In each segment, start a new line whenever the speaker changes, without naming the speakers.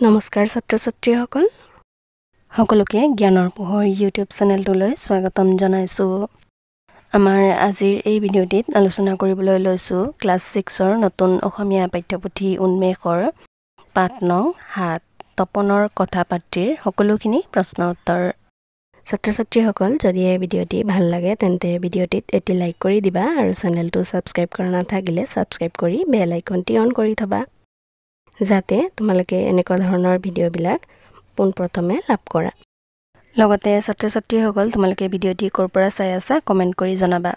নমস্কাৰ ছাত্ৰ ছাত্ৰীসকল সকলোকে জ্ঞানৰ পোহৰ ইউটিউব চেনেলটোলৈ স্বাগতম জনাইছো আমাৰ আজিৰ এই ভিডিঅ'টিত আলোচনা কৰিবলৈ লৈছো ক্লাছ 6ৰ নতুন অসমীয়া পাঠ্যপুথি উন্মেষৰ পাঠ নং 7 তপনৰ কথা পাত্ৰীৰ সকলোখিনি প্ৰশ্ন উত্তৰ ছাত্ৰ ছাত্ৰীসকল যদি এই ভিডিঅ'টি ভাল লাগে তেন্তে ভিডিঅ'টিত এটি লাইক কৰি দিবা আৰু চেনেলটো সাবস্ক্ৰাইব কৰা নাথাকিলে সাবস্ক্ৰাইব কৰি বেল আইকনটি অন কৰি থবা যাতে তোমালোকে এনেকুৱা ধৰণৰ ভিডিঅ'বিলাক পোনপ্ৰথমে লাভ কৰা লগতে ছাত্ৰ ছাত্ৰীসকল তোমালোকে ভিডিঅ'টি ক'ৰ পৰা চাই আছা কমেন্ট কৰি জনাবা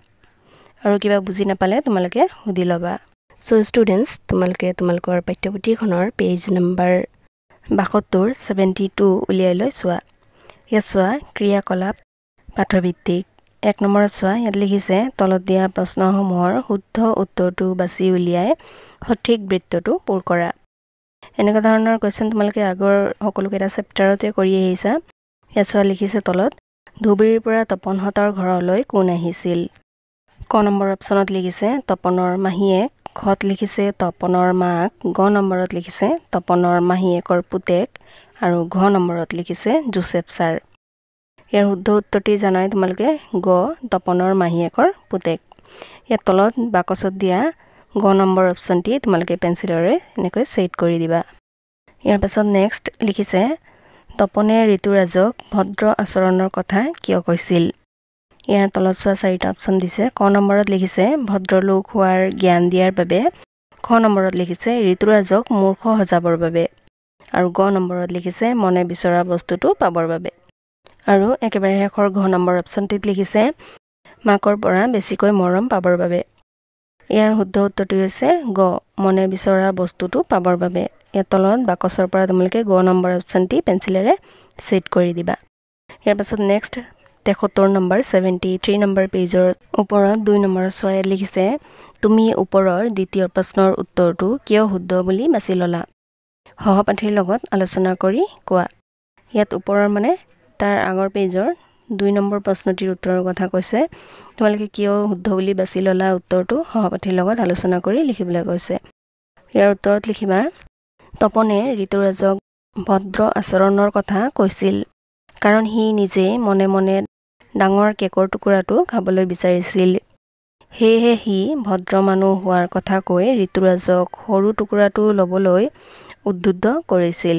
আৰু কিবা বুজি নাপালে তোমালোকে সুধি লবা সো ষ্টুডেন্টস তোমালোকে তোমালোকৰ পাঠ্যপুথিখনৰ পেজ নম্বৰ 72 উলিয়াই লৈ চোৱা ইয়াত চোৱা ক্ৰিয়াকলাপ পাঠভিত্তিক 1 নম্বৰত চোৱা ইয়াত লিখিছে তলত দিয়া প্ৰশ্নসমূহৰ শুদ্ধ উত্তৰটো বাছি উলিয়াই সঠিক বৃত্তটো পূৰ কৰা এনেকুৱা ধৰণৰ কোৱেশ্চন তোমালোকে আগৰ সকলোকেইটা চেপ্টাৰতে কৰি আহিছা ইয়াত চোৱা লিখিছে তলত ধুবুৰীৰ পৰা তপনহঁতৰ ঘৰলৈ কোন আহিছিল ক নম্বৰ অপচনত লিখিছে তপনৰ মাহীয়েক খত লিখিছে তপনৰ মাক গ নম্বৰত লিখিছে তপনৰ মাহীয়েকৰ পুতেক আৰু ঘ নম্বৰত লিখিছে জোসেফ ছাৰ ইয়াৰ শুদ্ধ উত্তৰটি জানাই তোমালোকে গ তপনৰ মাহীয়েকৰ পুতেক ইয়াত তলত বাকচত দিয়া গ নম্বৰ অপচনটি তোমালোকে পেন্সিলৰে এনেকৈ সেট কৰি দিবা ইয়াৰ পাছত নেক্সট লিখিছে তপনে ঋতুৰাজক ভদ্ৰ আচৰণৰ কথা কিয় কৈছিল ইয়াৰ তলত চোৱা চাৰিটা অপচন দিছে ক নম্বৰত লিখিছে ভদ্ৰলোক হোৱাৰ জ্ঞান দিয়াৰ বাবে খ নম্বৰত লিখিছে ঋতুৰাজক মূৰ্খ সজাবৰ বাবে আৰু গ নম্বৰত লিখিছে মনে বিচৰা বস্তুটো পাবৰ বাবে আৰু একেবাৰে শেষৰ ঘ নম্বৰ অপচনটিত লিখিছে মাকৰ পৰা বেছিকৈ মৰম পাবৰ বাবে ইয়াৰ শুদ্ধ উত্তৰটো হৈছে গ মনে বিচৰা বস্তুটো পাবৰ বাবে ইয়াৰ তলত বাকচৰ পৰা তোমালোকে গ নম্বৰ অপচনটি পেন্সিলেৰে সেট কৰি দিবা ইয়াৰ পাছত নেক্সট 73 নম্বৰ 73 নম্বৰ পেজৰ ওপৰত 2 নম্বৰ চোৱা লিখিছে তুমি ওপৰৰ দ্বিতীয় প্ৰশ্নৰ উত্তৰটো কিয় শুদ্ধ বুলি বাছি ললা সহপাঠীৰ লগত আলোচনা কৰি কোৱা ইয়াত ওপৰৰ মানে তাৰ আগৰ পেজৰ 2 নম্বৰ প্ৰশ্নটিৰ উত্তৰৰ কথা কৈছে তোমালোকে কিয় শুদ্ধ বুলি বাছি ললা উত্তৰটো সহপাঠীৰ লগত আলোচনা কৰি লিখিবলৈ কৈছে ইয়াৰ উত্তৰত লিখিবা তপনে ঋতুৰাজক ভদ্ৰ আচৰণৰ কথা কৈছিল কাৰণ সি নিজে মনে মনে ডাঙৰ কেকৰ টুকুৰাটো খাবলৈ বিচাৰিছিল সেয়েহে সি ভদ্ৰ মানুহ হোৱাৰ কথা কৈ ঋতুৰাজক সৰু টুকুৰাটো ল'বলৈ উদ্বুদ্ধ কৰিছিল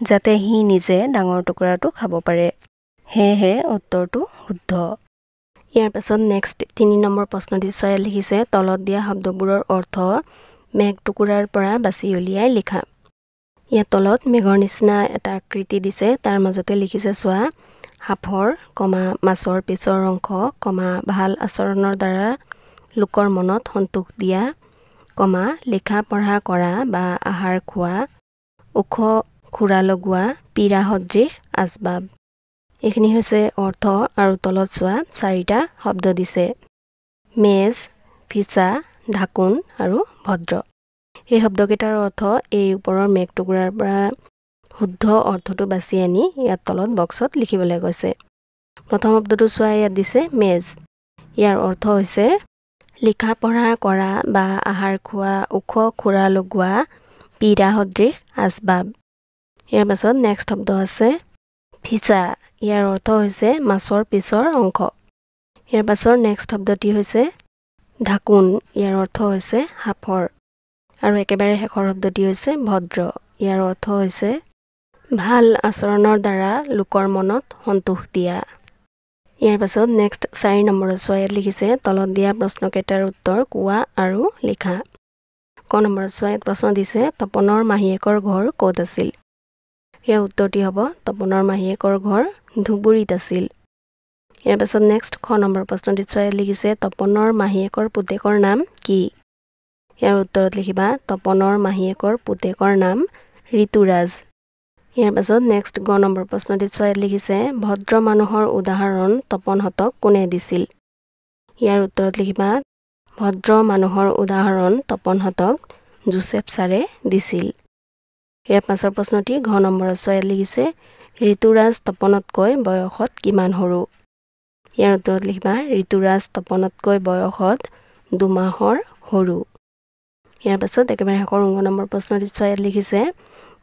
যাতে সি নিজে ডাঙৰ টুকুৰাটো খাব পাৰে সেয়েহে উত্তৰটো শুদ্ধ ইয়াৰ পাছত নেক্সট 3 নম্বৰ প্ৰশ্নটি চোৱা লিখিছে তলত দিয়া শব্দবোৰৰ অৰ্থ মেঘ টুকুৰাৰ পৰা বাছি উলিয়াই লিখা ইয়াত তলত মেঘৰ নিচিনা এটা আকৃতি দিছে তাৰ মাজতে লিখিছে চোৱা হাফৰ মাছৰ পিছৰ অংশ ভাল আচৰণৰ দ্বাৰা লোকৰ মনত সন্তোষ দিয়া লিখা পঢ়া কৰা বা আহাৰ খোৱা ওখ খুৰা লগোৱা পীৰা সদৃশ আচবাব এইখিনি হৈছে অৰ্থ আৰু তলত চোৱা চাৰিটা শব্দ দিছে মেজ ফিছা ঢাকুন আৰু ভদ্ৰ এই শব্দকেইটাৰ অৰ্থ এই ওপৰৰ মেঘ টুকুৰাৰ পৰা শুদ্ধ অৰ্থটো বাছি আনি ইয়াত তলত বক্সত লিখিবলৈ কৈছে প্ৰথম শব্দটো চোৱা ইয়াত দিছে মেজ ইয়াৰ অৰ্থ হৈছে লিখা পঢ়া কৰা বা আহাৰ খোৱা ওখ খুৰা লগোৱা পীৰা সদৃশ আচবাব ইয়াৰ পাছত নেক্সট শব্দ আছে ফিছা ইয়াৰ অৰ্থ হৈছে মাছৰ পিছৰ অংশ ইয়াৰ পাছৰ নেক্সট শব্দটি হৈছে ঢাকুন ইয়াৰ অৰ্থ হৈছে হাফৰ আৰু একেবাৰে শেষৰ শব্দটি হৈছে ভদ্ৰ ইয়াৰ অৰ্থ হৈছে ভাল আচৰণৰ দ্বাৰা লোকৰ মনত সন্তোষ দিয়া ইয়াৰ পাছত নেক্সট 4 নম্বৰত চোৱা লিখিছে তলত দিয়া প্ৰশ্নকেইটাৰ উত্তৰ কোৱা আৰু লিখা ক নম্বৰত চোৱা প্ৰশ্ন দিছে তপনৰ মাহীয়েকৰ ঘৰ ক'ত আছিল ইয়াৰ উত্তৰটি হ'ব তপনৰ মাহীয়েকৰ ঘৰ ধুবুৰীত আছিল ইয়াৰ পাছত নেক্সট খ নম্বৰ প্ৰশ্নটি চোৱা লিখিছে তপনৰ মাহীয়েকৰ পুতেকৰ নাম কি ইয়াৰ উত্তৰত লিখিবা তপনৰ মাহীয়েকৰ পুতেকৰ নাম ঋতুৰাজ ইয়াৰ পাছত নেক্সট গ নম্বৰ প্ৰশ্নটি চোৱা লিখিছে ভদ্ৰ মানুহৰ উদাহৰণ তপনহঁতক কোনে দিছিল ইয়াৰ উত্তৰত লিখিবা ভদ্ৰ মানুহৰ উদাহৰণ তপনহঁতক জোসেফ ছাৰে দিছিল ইয়াৰ পাছৰ প্ৰশ্নটি ঘ নম্বৰত চোৱা লিখিছে ঋতুৰাজ তপনতকৈ বয়সত কিমান সৰু ইয়াৰ উত্তৰত লিখিবা ঋতুৰাজ তপনতকৈ বয়সত 2 মাহৰ সৰু ইয়াৰ পাছত একেবাৰে শেষৰ 9 নম্বৰ প্ৰশ্নটি চোৱা লিখিছে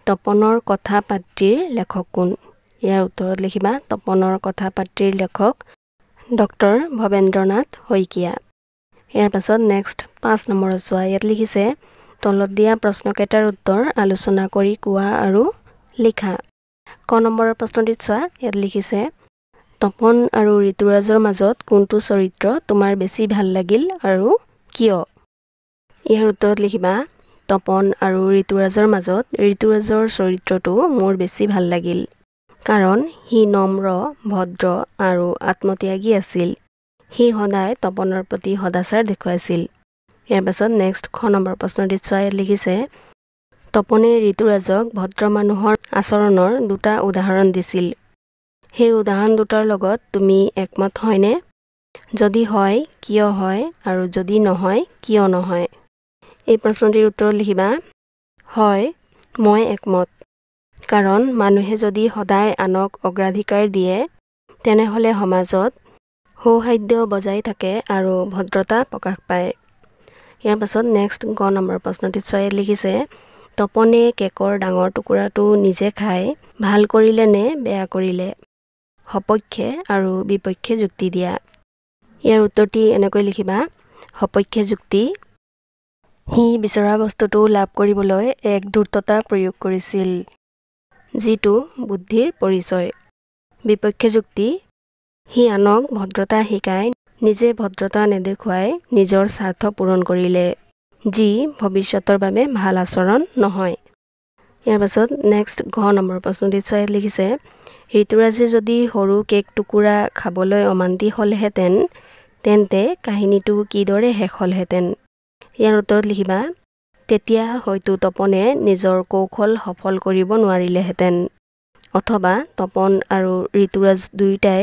তপনৰ কথা পাত্ৰীৰ লেখক কোন? ইয়াৰ উত্তৰত লিখিবা তপনৰ কথা পাত্ৰীৰ লেখক ডক্টৰ ভৱেন্দ্ৰনাথ শইকীয়া। ইয়াৰ পাছত নেক্সট 5 নম্বৰত চোৱা। ইয়াত লিখিছে তলত দিয়া প্ৰশ্নকেইটাৰ উত্তৰ আলোচনা কৰি কোৱা আৰু লিখা। ক নম্বৰৰ প্ৰশ্নটিত চোৱা। ইয়াত লিখিছে তপন আৰু ঋতুৰাজৰ মাজত কোনটো চৰিত্ৰ তোমাৰ বেছি ভাল লাগিল আৰু কিয়? ইয়াৰ উত্তৰত লিখিবা তপন আৰু ঋতুৰাজৰ মাজত ঋতুৰাজৰ চৰিত্ৰটো মোৰ বেছি ভাল লাগিল কাৰণ সি নম্ৰ, ভদ্ৰ আৰু আত্মত্যাগী আছিল। সি সদায় তপনৰ প্ৰতি সদাচাৰ দেখুৱাইছিল। ইয়াৰ পাছত নেক্সট খ নম্বৰ প্ৰশ্নটিত চোৱা। ইয়াত লিখিছে তপনে ঋতুৰাজক ভদ্ৰ মানুহৰ আচৰণৰ দুটা উদাহৰণ দিছিল। সেই উদাহৰণ দুটাৰ লগত তুমি একমত হয়নে? যদি হয় কিয় হয় আৰু যদি নহয় কিয় নহয়? এই প্ৰশ্নটিৰ উত্তৰত লিখিবা হয় মই একমত কাৰণ মানুহে যদি সদায় আনক অগ্ৰাধিকাৰ দিয়ে তেনেহলে সমাজত সৌহাৰ্দ্য বজাই থাকে আৰু ভদ্ৰতা প্ৰকাশ পায়। ইয়াৰ পাছত নেক্সট গ নম্বৰ প্ৰশ্নটিত চোৱা। ইয়াত লিখিছে তপনে কেকৰ ডাঙৰ টুকুৰাটো নিজে খাই ভাল কৰিলে নে বেয়া কৰিলে? সপক্ষে আৰু বিপক্ষে যুক্তি দিয়া। ইয়াৰ উত্তৰটি এনেকৈ লিখিবা সপক্ষে যুক্তি। সি বিচৰা বস্তুটো লাভ কৰিবলৈ এক ধূৰ্ততা প্ৰয়োগ কৰিছিল যিটো বুদ্ধিৰ পৰিচয়। বিপক্ষে যুক্তি সি আনক ভদ্ৰতা শিকাই নিজে ভদ্ৰতা নেদেখুৱাই নিজৰ স্বাৰ্থ পূৰণ কৰিলে যি ভৱিষ্যতৰ বাবে ভাল আচৰণ নহয়। ইয়াৰ পাছত নেক্সট ঘ নম্বৰ প্ৰশ্নটিত চোৱা। ইয়াত লিখিছে ঋতুৰাজে যদি সৰু কেক টুকুৰা খাবলৈ অমান্তি হ'লহেঁতেন তেন্তে কাহিনীটো কিদৰে শেষ হ'লহেঁতেন? ইয়াৰ উত্তৰত লিখিবা তেতিয়া হয়তো তপনে নিজৰ কৌশল সফল কৰিব নোৱাৰিলেহেঁতেন অথবা তপন আৰু ঋতুৰাজ দুয়োটাই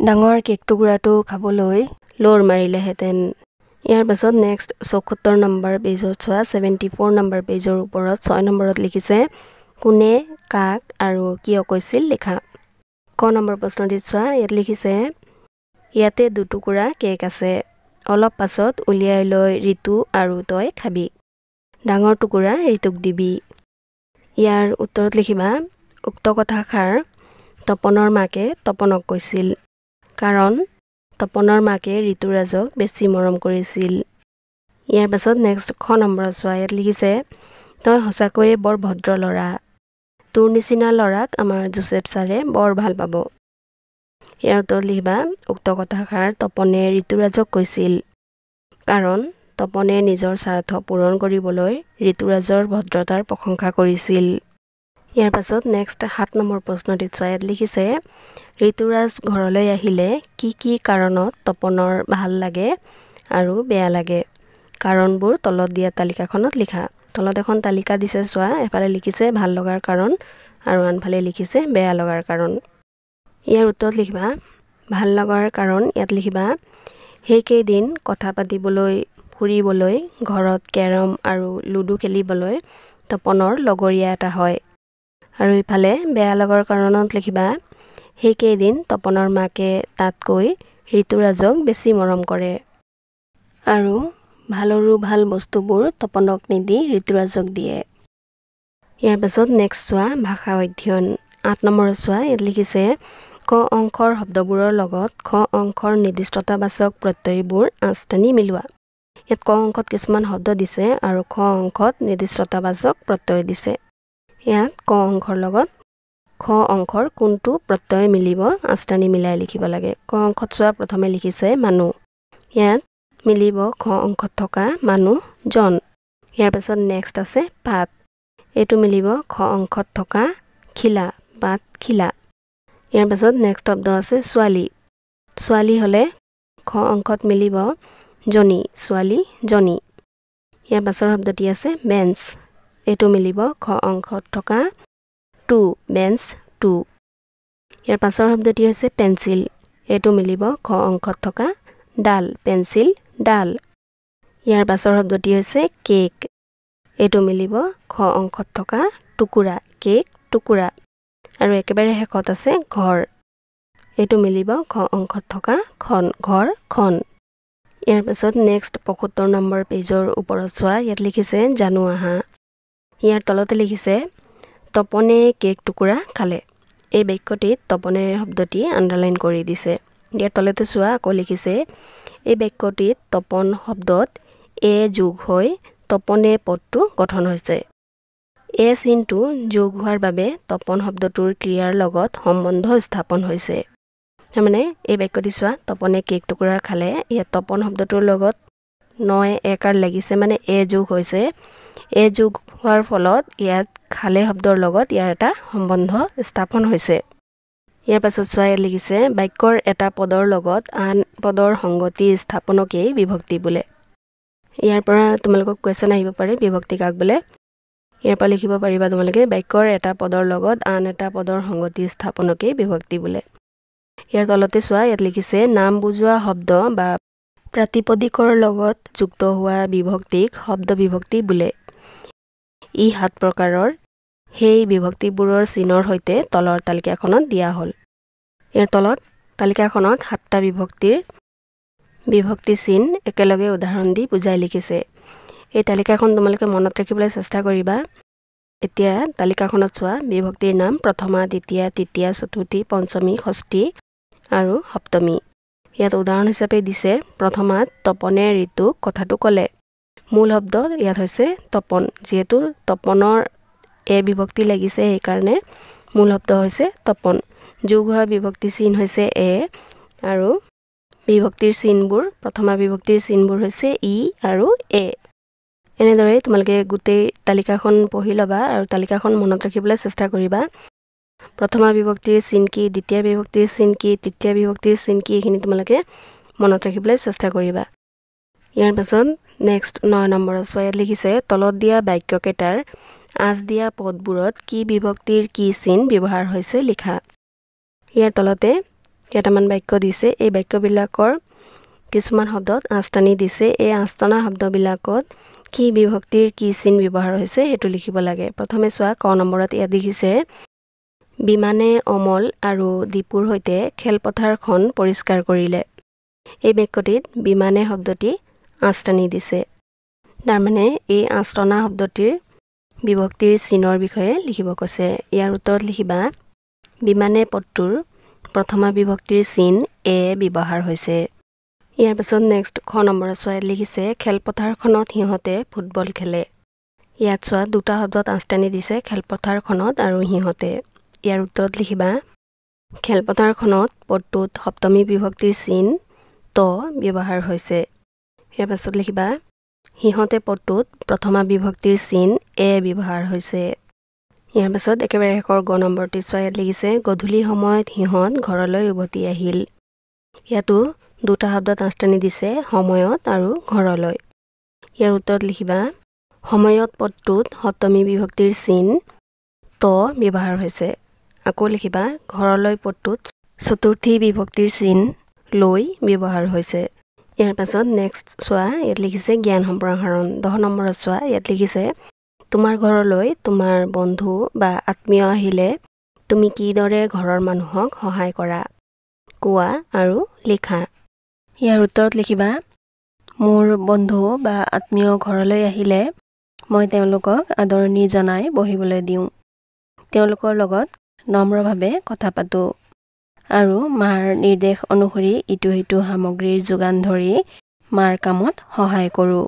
ডাঙৰ কেক টুকুৰাটো খাবলৈ লোৰ মাৰিলেহেঁতেন। ইয়াৰ পাছত নেক্সট ৭৪ নম্বৰ পেজত চোৱা। 74 নম্বৰ পেজৰ ওপৰত 6 নম্বৰত লিখিছে কোনে কাক আৰু কিয় কৈছিল লিখা। ক নম্বৰ প্ৰশ্নটিত চোৱা। ইয়াত লিখিছে ইয়াতে দুটুকুৰা কেক আছে অলপ পাছত উলিয়াই লৈ ঋতু আৰু তই খাবি। ডাঙৰ টুকুৰা ঋতুক দিবি। ইয়াৰ উত্তৰত লিখিবা উক্ত কথাষাৰ তপনৰ মাকে তপনক কৈছিল কাৰণ তপনৰ মাকে ঋতুৰাজক বেছি মৰম কৰিছিল। ইয়াৰ পাছত নেক্সট খ নম্বৰত চোৱা। ইয়াত লিখিছে তই সঁচাকৈয়ে বৰ ভদ্ৰ ল'ৰা। তোৰ নিচিনা ল'ৰাক আমাৰ জোচেফ ছাৰে বৰ ভাল পাব। ইয়াৰ উত্তৰত লিখিবা উক্ত কথাষাৰ তপনে ঋতুৰাজক কৈছিল কাৰণ তপনে নিজৰ স্বাৰ্থ পূৰণ কৰিবলৈ ঋতুৰাজৰ ভদ্ৰতাৰ প্ৰশংসা কৰিছিল। ইয়াৰ পাছত নেক্সট 7 নম্বৰ প্ৰশ্নটিত চোৱা। ইয়াত লিখিছে ঋতুৰাজ ঘৰলৈ আহিলে কি কি কাৰণত তপনৰ ভাল লাগে আৰু বেয়া লাগে? কাৰণবোৰ তলত দিয়া তালিকাখনত লিখা। তলত এখন তালিকা দিছে চোৱা। এফালে লিখিছে ভাল লগাৰ কাৰণ আৰু আনফালে লিখিছে বেয়া লগাৰ কাৰণ। ইয়াৰ উত্তৰত লিখিবা ভাল লগাৰ কাৰণ। ইয়াত লিখিবা সেইকেইদিন কথা পাতিবলৈ, ফুৰিবলৈ, ঘৰত কেৰম আৰু লুডু খেলিবলৈ তপনৰ লগৰীয়া এটা হয়। আৰু ইফালে বেয়া লগাৰ কাৰণত লিখিবা সেইকেইদিন তপনৰ মাকে তাতকৈ ঋতুৰাজক বেছি মৰম কৰে আৰু ভালৰো ভাল বস্তুবোৰ তপনক নিদি ঋতুৰাজক দিয়ে। ইয়াৰ পাছত নেক্সট চোৱা ভাষা অধ্যয়ন 8 নম্বৰত চোৱা। ইয়াত লিখিছে ক অংশৰ শব্দবোৰৰ লগত খ অংশৰ নিৰ্দিষ্টতাবাচক প্ৰত্যয়বোৰ আঁচ টানি মিলোৱা। ইয়াত ক অংশত কিছুমান শব্দ দিছে আৰু খ অংশত নিৰ্দিষ্টতাবাচক প্ৰত্যয় দিছে। ইয়াত ক অংশৰ লগত খ অংশৰ কোনটো প্ৰত্যয় মিলিব আঁচ টানি মিলাই লিখিব লাগে। ক অংশত চোৱা প্ৰথমে লিখিছে মানুহ। ইয়াত মিলিব খ অংশত থকা মানুহ জন। ইয়াৰ পাছত নেক্সট আছে পাত। এইটো মিলিব খ অংশত থকা খিলা পাত খিলা। ইয়াৰ পাছত নেক্সট শব্দ আছে ছোৱালী। ছোৱালী হ'লে খ অংশত মিলিব জনী ছোৱালী জনী। ইয়াৰ পাছৰ শব্দটি আছে বেঞ্চ। এইটো মিলিব খ অংশত থকা টু বেঞ্চ টু। ইয়াৰ পাছৰ শব্দটি হৈছে পেঞ্চিল। এইটো মিলিব খ অংশত থকা ডাল পেঞ্চিল ডাল। ইয়াৰ পাছৰ শব্দটি হৈছে কেক। এইটো মিলিব খ অংশত থকা টুকুৰা কেক টুকুৰা। আৰু একেবাৰে শেষত আছে ঘৰ। এইটো মিলিব খ অংশত থকা খন ঘৰ খন। ইয়াৰ পাছত নেক্সট ৭৫ নম্বৰ পেজৰ ওপৰত চোৱা। ইয়াত লিখিছে জানো আহা। ইয়াৰ তলতে লিখিছে
তপনে কেক টুকুৰা খালে। এই বাক্যটিত তপনে শব্দটি আণ্ডাৰলাইন কৰি দিছে। ইয়াৰ তলতে চোৱা আকৌ লিখিছে এই বাক্যটিত তপন শব্দত এ যোগ হৈ তপনে পদটো গঠন হৈছে। এ চিনটো যোগ হোৱাৰ বাবে তপন শব্দটোৰ ক্ৰিয়াৰ লগত সম্বন্ধ স্থাপন হৈছে। তাৰমানে এই বাক্যটি চোৱা তপনে কেক টুকুৰা খালে, ইয়াত তপন শব্দটোৰ লগত নয় একাৰ লাগিছে মানে এ যোগ হৈছে। এ যোগ হোৱাৰ ফলত ইয়াত খালে শব্দৰ লগত ইয়াৰ এটা সম্বন্ধ স্থাপন হৈছে। ইয়াৰ পাছত চোৱা ইয়াত লিখিছে বাক্যৰ এটা পদৰ লগত আন পদৰ সংগতি স্থাপনকেই বিভক্তি বোলে। ইয়াৰ পৰা তোমালোকক কুৱেশ্যন আহিব পাৰে বিভক্তি কাক বোলে। ইয়াৰ পৰা লিখিব পাৰিবা তোমালোকে বাক্যৰ এটা পদৰ লগত আন এটা পদৰ সংগতি স্থাপনকেই বিভক্তি বোলে। ইয়াৰ তলতে চোৱা ইয়াত লিখিছে নাম বুজোৱা শব্দ বা প্ৰাতিপদিকৰ লগত যুক্ত হোৱা বিভক্তিক শব্দ বিভক্তি বোলে। ই 7 প্ৰকাৰৰ। সেই বিভক্তিবোৰৰ চিনৰ সৈতে তলৰ তালিকাখনত দিয়া হ'ল। ইয়াৰ তলত তালিকাখনত 7টা বিভক্তি চিন একেলগে উদাহৰণ দি বুজাই লিখিছে। এই তালিকাখন তোমালোকে মনত ৰাখিবলৈ চেষ্টা কৰিবা। এতিয়া তালিকাখনত চোৱা বিভক্তিৰ নাম প্ৰথমা, দ্বিতীয়া, তৃতীয়া, চতুৰ্থী, পঞ্চমী, ষষ্ঠী আৰু সপ্তমী। ইয়াত উদাহৰণ হিচাপে দিছে প্ৰথমাত তপনে ঋতুক কথাটো ক'লে। মূল শব্দ ইয়াত হৈছে তপন। যিহেতু তপনৰ এ বিভক্তি লাগিছে সেইকাৰণে মূল শব্দ হৈছে তপন। যোগ হোৱা বিভক্তি চিন হৈছে এ আৰু বিভক্তিৰ চিনবোৰ প্ৰথমা বিভক্তিৰ চিনবোৰ হৈছে ই আৰু এ। এনেদৰে তোমালোকে গোটেই তালিকাখন পঢ়ি ল'বা আৰু তালিকাখন মনত ৰাখিবলৈ চেষ্টা কৰিবা। প্ৰথমা বিভক্তিৰ চিন কি, দ্বিতীয় বিভক্তিৰ চিন কি, তৃতীয় বিভক্তিৰ চিন কি, এইখিনি তোমালোকে মনত ৰাখিবলৈ চেষ্টা কৰিবা। ইয়াৰ পাছত নেক্সট 9 নম্বৰত চোৱা ইয়াত লিখিছে তলত দিয়া বাক্যকেইটাৰ আঁচ দিয়া পদবোৰত কি বিভক্তিৰ কি চিন ব্যৱহাৰ হৈছে লিখা। ইয়াৰ তলতে কেইটামান বাক্য দিছে। এই বাক্যবিলাকৰ কিছুমান শব্দত আঁচ টানি দিছে। এই আঁচ টনা শব্দবিলাকত কি বিভক্তিৰ কি চিন ব্যৱহাৰ হৈছে সেইটো লিখিব লাগে। প্ৰথমে চোৱা ক নম্বৰত ইয়াত লিখিছে বিমানে অমল আৰু দীপুৰ সৈতে খেলপথাৰখন পৰিষ্কাৰ কৰিলে। এই বাক্যটিত বিমানে শব্দটি আঁচ টানি দিছে। তাৰমানে এই আঁচ টনা শব্দটিৰ বিভক্তিৰ চিনৰ বিষয়ে লিখিব কৈছে। ইয়াৰ উত্তৰত লিখিবা বিমানে পদটোৰ প্ৰথমা বিভক্তিৰ চিন এ ব্যৱহাৰ হৈছে। ইয়াৰ পাছত নেক্সট খ নম্বৰত চোৱা ইয়াত লিখিছে খেলপথাৰখনত সিহঁতে ফুটবল খেলে। ইয়াত চোৱা দুটা শব্দত আঁচ টানি দিছে, খেলপথাৰখনত আৰু সিহঁতে। ইয়াৰ উত্তৰত লিখিবা খেলপথাৰখনত পদটোত সপ্তমী বিভক্তিৰ চিন ত ব্যৱহাৰ হৈছে। ইয়াৰ পাছত লিখিবা সিহঁতে পদটোত প্ৰথমা বিভক্তিৰ চিন এ ব্যৱহাৰ হৈছে। ইয়াৰ পাছত একেবাৰে শেষৰ গ নম্বৰটি চোৱা ইয়াত লিখিছে গধূলি সময়ত সিহঁত ঘৰলৈ উভতি আহিল। ইয়াতো দুটা শব্দত আঁচ টানি দিছে, সময়ত আৰু ঘৰলৈ। ইয়াৰ উত্তৰত লিখিবা সময়ত পদটোত সপ্তমী বিভক্তিৰ চিন ত ব্যৱহাৰ হৈছে। আকৌ লিখিবা ঘৰলৈ পদটোত চতুৰ্থী বিভক্তিৰ চিন লৈ ব্যৱহাৰ হৈছে। ইয়াৰ পাছত নেক্সট চোৱা ইয়াত লিখিছে জ্ঞান সম্প্ৰসাৰণ। 10 নম্বৰত চোৱা ইয়াত লিখিছে তোমাৰ ঘৰলৈ তোমাৰ বন্ধু বা আত্মীয় আহিলে তুমি কিদৰে ঘৰৰ মানুহক সহায় কৰা কোৱা আৰু লিখা। ইয়াৰ উত্তৰত লিখিবা মোৰ বন্ধু বা আত্মীয় ঘৰলৈ আহিলে মই তেওঁলোকক আদৰণি জনাই বহিবলৈ দিওঁ। তেওঁলোকৰ লগত নম্ৰভাৱে কথা পাতোঁ আৰু মাৰ নিৰ্দেশ অনুসৰি ইটো সিটো সামগ্ৰীৰ যোগান ধৰি মাৰ কামত সহায় কৰোঁ।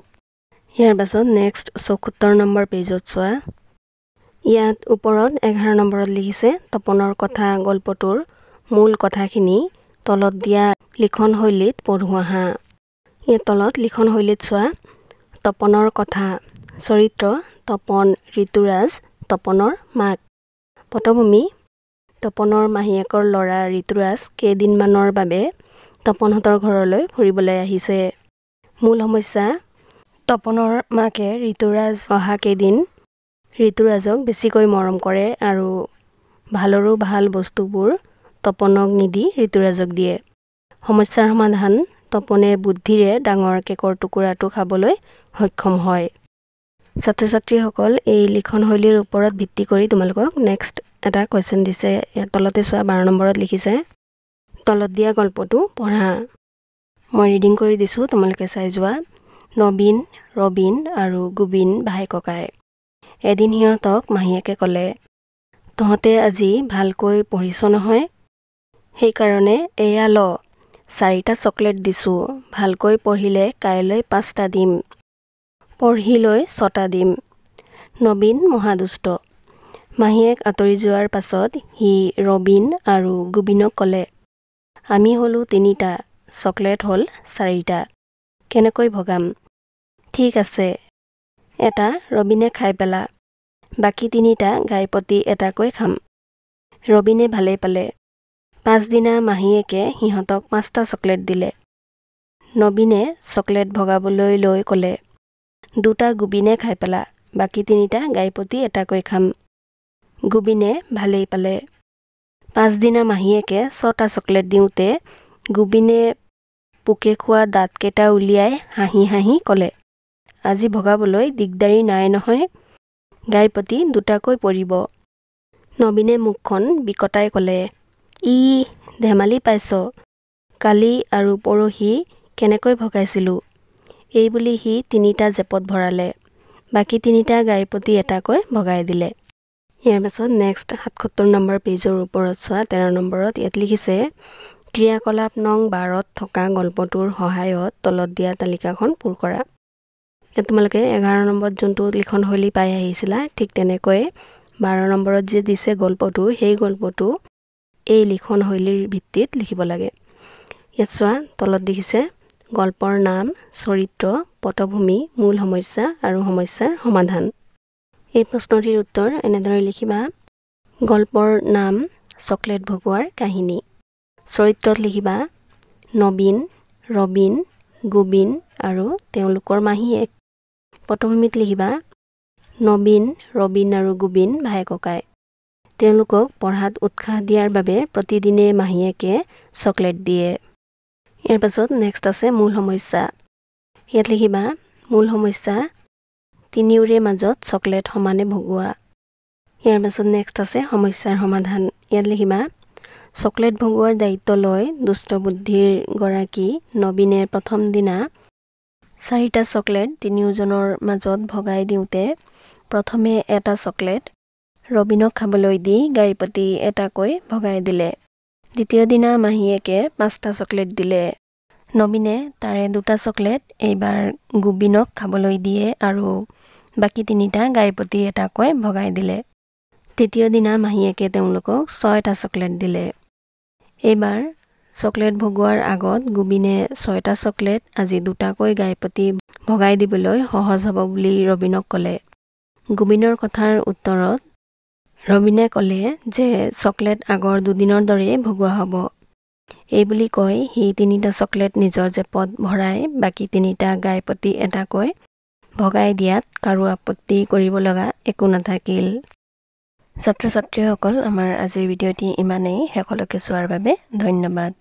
ইয়াৰ পাছত নেক্সট 74 নম্বৰ পেজত চোৱা ইয়াত ওপৰত 11 নম্বৰত লিখিছে তপনৰ কথা গল্পটোৰ মূল কথাখিনি তলত দিয়া লিখন শৈলীত পঢ়োৱা হা। ইয়াত তলত লিখন শৈলীত চোৱা তপনৰ কথা চৰিত্ৰ তপন ঋতুৰাজ তপনৰ মাক। পটভূমি তপনৰ মাহীয়েকৰ ল'ৰা ঋতুৰাজ কেইদিনমানৰ বাবে তপনহঁতৰ ঘৰলৈ ফুৰিবলৈ আহিছে। মূল সমস্যা তপনৰ মাকে ঋতুৰাজ অহা কেইদিন ঋতুৰাজক বেছিকৈ মৰম কৰে আৰু ভালৰো ভাল বস্তুবোৰ তপনক নিদি ঋতুৰাজক দিয়ে। সমস্যাৰ সমাধান তপনে বুদ্ধিৰে ডাঙৰ কেকৰ টুকুৰাটো খাবলৈ সক্ষম হয়। ছাত্ৰ ছাত্ৰীসকল এই লিখন শৈলীৰ ওপৰত ভিত্তি কৰি তোমালোকক নেক্সট এটা কুৱেশ্যন দিছে। ইয়াৰ তলতে চোৱা 12 নম্বৰত লিখিছে তলত দিয়া গল্পটো পঢ়া। মই ৰিডিং কৰি দিছোঁ, তোমালোকে চাই যোৱা। নবীন, ৰবীন আৰু গোবিন ভাই ককাই। এদিন সিহঁতক মাহীয়েকে ক'লে তহঁতে আজি ভালকৈ পঢ়িছ নহয়? সেইকাৰণে এয়া ল, 4টা চকলেট দিছোঁ। ভালকৈ পঢ়িলে কাইলৈ 5টা দিম। পঢ়িলৈ 6টা দিম। নবীন মহাদুষ্ট। মাহীয়েক আঁতৰি যোৱাৰ পাছত সি ৰবীন আৰু গুবিনক ক'লে, আমি হ'লো 3টা, চকলেট হ'ল 4টা। কেনেকৈ ভগাম? ঠিক আছে, এটা ৰবীনে খাই পেলা। বাকী 3টা গাইপতি এটাকৈ খাম। ৰবীনে ভালেই পালে। পাছদিনা মাহীয়েকে সিহঁতক 5টা চকলেট দিলে। নবীনে চকলেট ভগাবলৈ লৈ ক'লে, 2টা গুবিনে খাই পেলা। বাকী 3টা গাইপতি এটাকৈ খাম। গুবিনে ভালেই পালে। পাছদিনা মাহীয়েকে 6টা চকলেট দিওঁতে গুবিনে পোকে খোৱা দাঁতকেইটা উলিয়াই হাঁহি হাঁহি ক'লে, আজি ভগাবলৈ দিগদাৰী নাই নহয়, গাইপতি 2টাকৈ পৰিব। নবীনে মুখখন বিকটাই ক'লে, ই ধেমালি পাইছ, কালি আৰু পৰহি কেনেকৈ ভগাইছিলোঁ। এইবুলি সি 3টা জেপত ভৰালে। বাকী 3টা গাইপতি এটাকৈ ভগাই দিলে। ইয়াৰ পাছত নেক্সট 77 নম্বৰ পেজৰ ওপৰত চোৱা 13 নম্বৰত ইয়াত লিখিছে, ক্ৰিয়াকলাপ নং 12ত থকা গল্পটোৰ সহায়ত তলত দিয়া তালিকাখন পূৰ কৰা। ইয়াত তোমালোকে 11 নম্বৰত যোনটো লিখনশৈলী পাই আহিছিলা, ঠিক তেনেকৈ 12 নম্বৰত যে দিছে গল্পটো, সেই গল্পটো এই লিখনশৈলীৰ ভিত্তিত লিখিব লাগে। ইয়াত চোৱা তলত দেখিছে গল্পৰ নাম, চৰিত্ৰ, পটভূমি, মূল সমস্যা আৰু সমস্যাৰ সমাধান। এই প্ৰশ্নটিৰ উত্তৰ এনেদৰে লিখিবা। গল্পৰ নাম চকলেট ভগোৱাৰ কাহিনী। চৰিত্ৰত লিখিবা নবীন, ৰবীন, গুবিন আৰু তেওঁলোকৰ মাহীয়েক। পটভূমিত লিখিবা নবীন, ৰবীন আৰু গুবিন ভাই ককাই। তেওঁলোকক পঢ়াত উৎসাহ দিয়াৰ বাবে প্ৰতিদিনে মাহীয়েকে চকলেট দিয়ে। ইয়াৰ পাছত নেক্সট আছে মূল সমস্যা। ইয়াত লিখিবা মূল সমস্যা, তিনিওৰে মাজত চকলেট সমানে ভগোৱা। ইয়াৰ পাছত নেক্সট আছে সমস্যাৰ সমাধান। ইয়াত লিখিবা চকলেট ভগোৱাৰ দায়িত্ব লয় দুষ্ট বুদ্ধিৰ গৰাকী নবীনে প্ৰথম দিনা 4টা চকলেট তিনিওজনৰ মাজত ভগাই দিওঁতে প্ৰথমে এটা চকলেট ৰবীনক খাবলৈ দি গাইপতি এটাকৈ ভগাই দিলে। দ্বিতীয় দিনা মাহীয়েকে 5টা চকলেট দিলে। নবীনে তাৰে 2টা চকলেট এইবাৰ গুবিনক খাবলৈ দিয়ে আৰু বাকী 3টা গাইপতি এটাকৈ ভগাই দিলে। তৃতীয় দিনা মাহীয়েকে তেওঁলোকক 6টা চকলেট দিলে। এইবাৰ চকলেট ভগোৱাৰ আগত গুবিনে 6টা চকলেট আজি 2টাকৈ গাইপতি ভগাই দিবলৈ সহজ হ'ব বুলি ৰবীনক ক'লে। গুবিনৰ কথাৰ উত্তৰত ৰবীনে ক'লে যে চকলেট আগৰ 2 দিনৰ দৰেই ভগোৱা হ'ব। এইবুলি কৈ সি 3টা চকলেট নিজৰ জেপত ভৰাই বাকী 3টা গাইপতি এটাকৈ ভগাই দিয়াত কাৰো আপত্তি কৰিব লগা একো নাথাকিল। ছাত্ৰ ছাত্ৰীসকল, আমাৰ আজিৰ ভিডিঅ'টি ইমানেই। শেষলৈকে চোৱাৰ বাবে ধন্যবাদ।